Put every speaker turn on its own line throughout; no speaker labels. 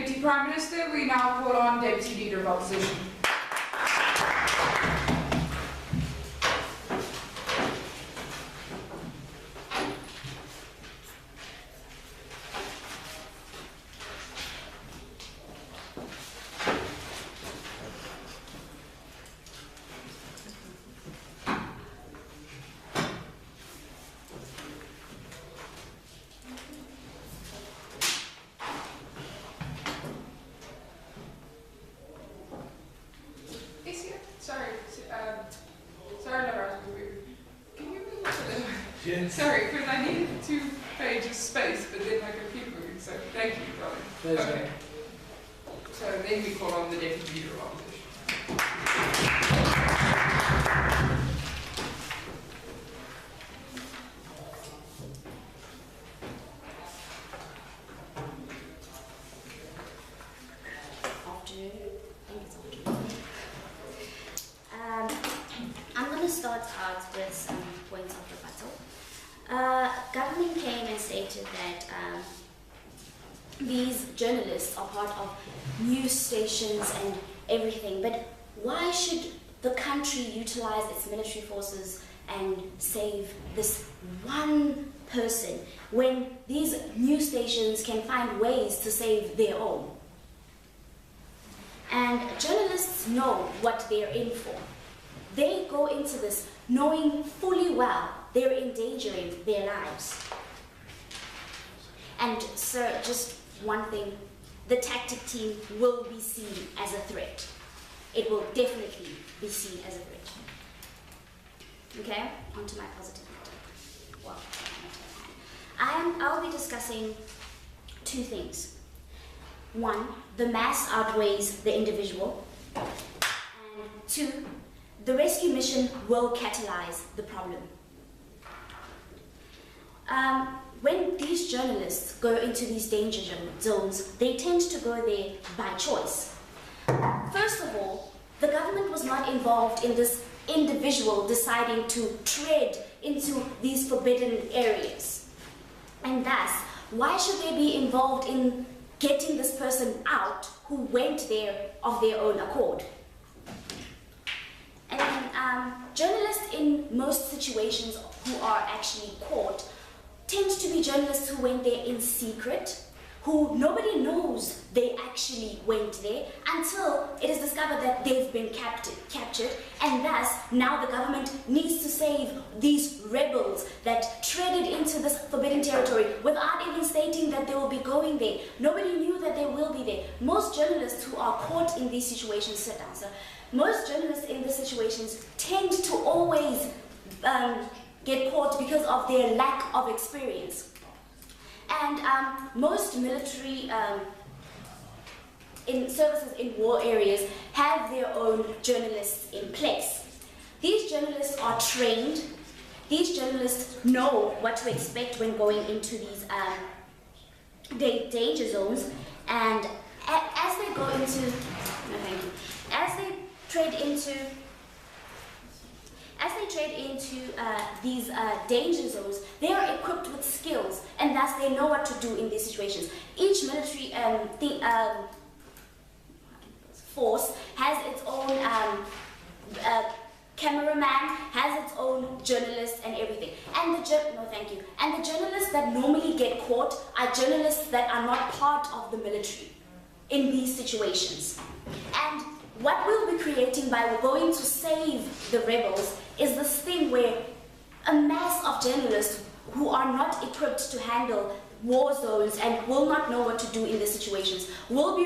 Deputy Prime Minister, we now call on Deputy Leader of Opposition. Sorry, no, can you move a little?
Yes.
Sorry, because I needed 2 pages space, but then I could keep moving, so thank you, darling. Okay. So then we call on the Deputy Leader of Opposition.
I'm going to start out with some points of rebuttal. Government came and stated that these journalists are part of news stations and everything, but why should the country utilize its military forces and save this one person when these news stations can find ways to save their own? And journalists know what they're in for. They go into this knowing fully well they're endangering their lives. And sir, just one thing, the tactic team will be seen as a threat. It will definitely be seen as a threat. Okay, on to my positive note. Well, I'll be discussing 2 things. 1, the mass outweighs the individual. And 2, the rescue mission will catalyze the problem. When these journalists go into these danger zones, they tend to go there by choice. First of all, the government was not involved in this individual deciding to tread into these forbidden areas. And thus, why should they be involved in getting this person out who went there of their own accord? And then journalists in most situations who are actually caught tend to be journalists who went there in secret, who nobody knows they actually went there until it is discovered that they've been captured, and thus now the government needs to save these rebels that treaded into this forbidden territory without even stating that they will be going there. Nobody knew that they will be there. Most journalists who are caught in these situations, sit down, sir. Most journalists in these situations tend to always get caught because of their lack of experience. And most military in services in war areas have their own journalists in place. These journalists are trained. These journalists know what to expect when going into these danger zones. And as they go into, no thank you, as they trade into these danger zones, they are equipped with skills, and thus they know what to do in these situations. Each military force has its own cameraman, has its own journalists and everything. And the journalists that normally get caught are journalists that are not part of the military in these situations. And what we'll be creating by going to save the rebels is this thing where a mass of journalists who are not equipped to handle war zones and will not know what to do in these situations will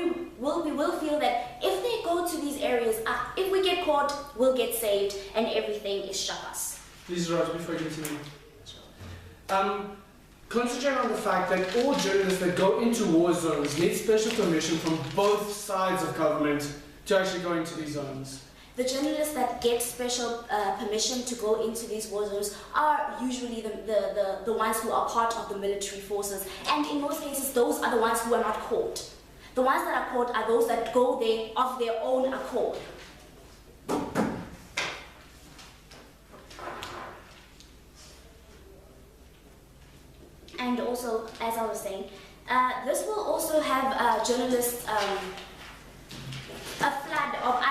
feel that if they go to these areas, if we get caught, we'll get saved and everything is shakas.
Please, Raj, before you continue. Concentrate on the fact that all journalists that go into war zones need special permission from both sides of government to actually go into these zones.
The journalists that get special permission to go into these war zones are usually the ones who are part of the military forces, and in most cases those are the ones who are not caught. The ones that are caught are those that go there of their own accord. And also, as I was saying, this will also also have journalists, a flood of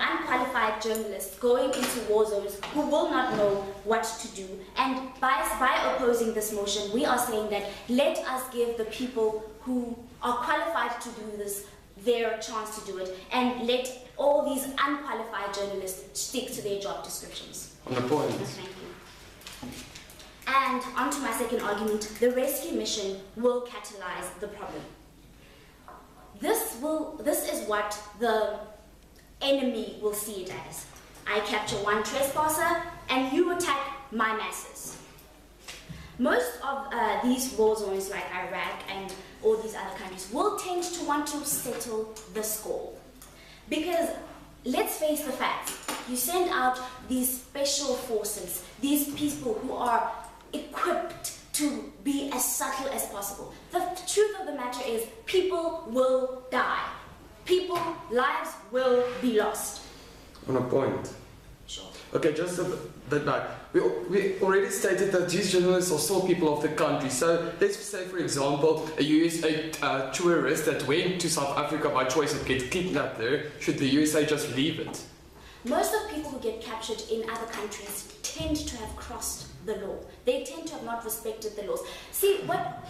unqualified journalists going into war zones who will not know what to do. And by opposing this motion, we are saying that let us give the people who are qualified to do this their chance to do it, and let all these unqualified journalists stick to their job descriptions.
On the point.
Thank you. And on to my second argument, the rescue mission will catalyze the problem. This is what the enemy will see it as. I capture one trespasser and you attack my masses. Most of these war zones like Iraq and all these other countries will tend to want to settle the score. Because let's face the facts, you send out these special forces, these people who are equipped to be as subtle as possible. The truth of the matter is people will die. Lives will be lost.
On a point.
Sure.
Okay, just a bit back. We already stated that these journalists are still people of the country. So let's say, for example, a USA tourist that went to South Africa by choice and gets kidnapped there. Should the USA just leave it?
Most of the people who get captured in other countries tend to have crossed the law. They tend to have not respected the laws. See,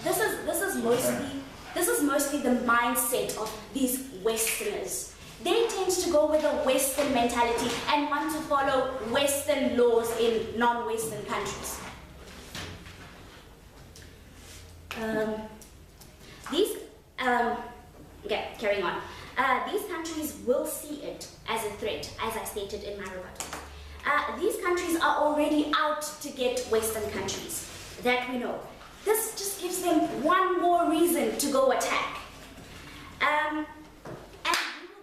this is mostly the mindset of these Westerners. They tend to go with a Western mentality and want to follow Western laws in non-Western countries. Okay, carrying on. These countries will see it as a threat, as I stated in my rebuttal. These countries are already out to get Western countries, that we know. This just gives them one more reason to go attack. And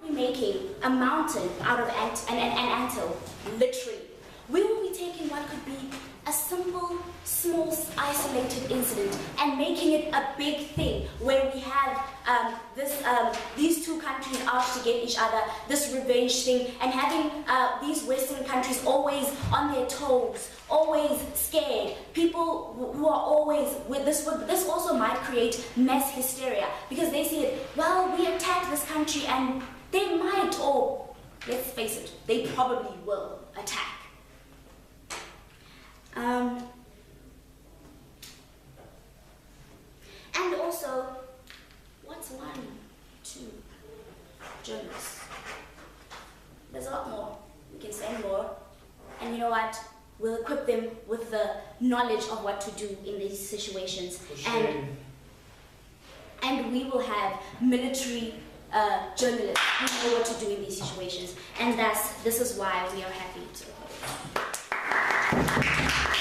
we will be making a mountain out of an anthill, literally. We will be taking what could be a simple, small, isolated incident and making it a big thing where we have these two countries out to get each other, this revenge thing, and having these Western countries always on their toes, always scared. People who are always with this also might create mass hysteria because they see it, well, we attacked this country and they might, or let's face it, they probably will attack. And also, what's 1, 2 journalists? There's a lot more. We can send more. And you know what? We'll equip them with the knowledge of what to do in these situations. And we will have military journalists who know what to do in these situations. And this is why we are happy to support it.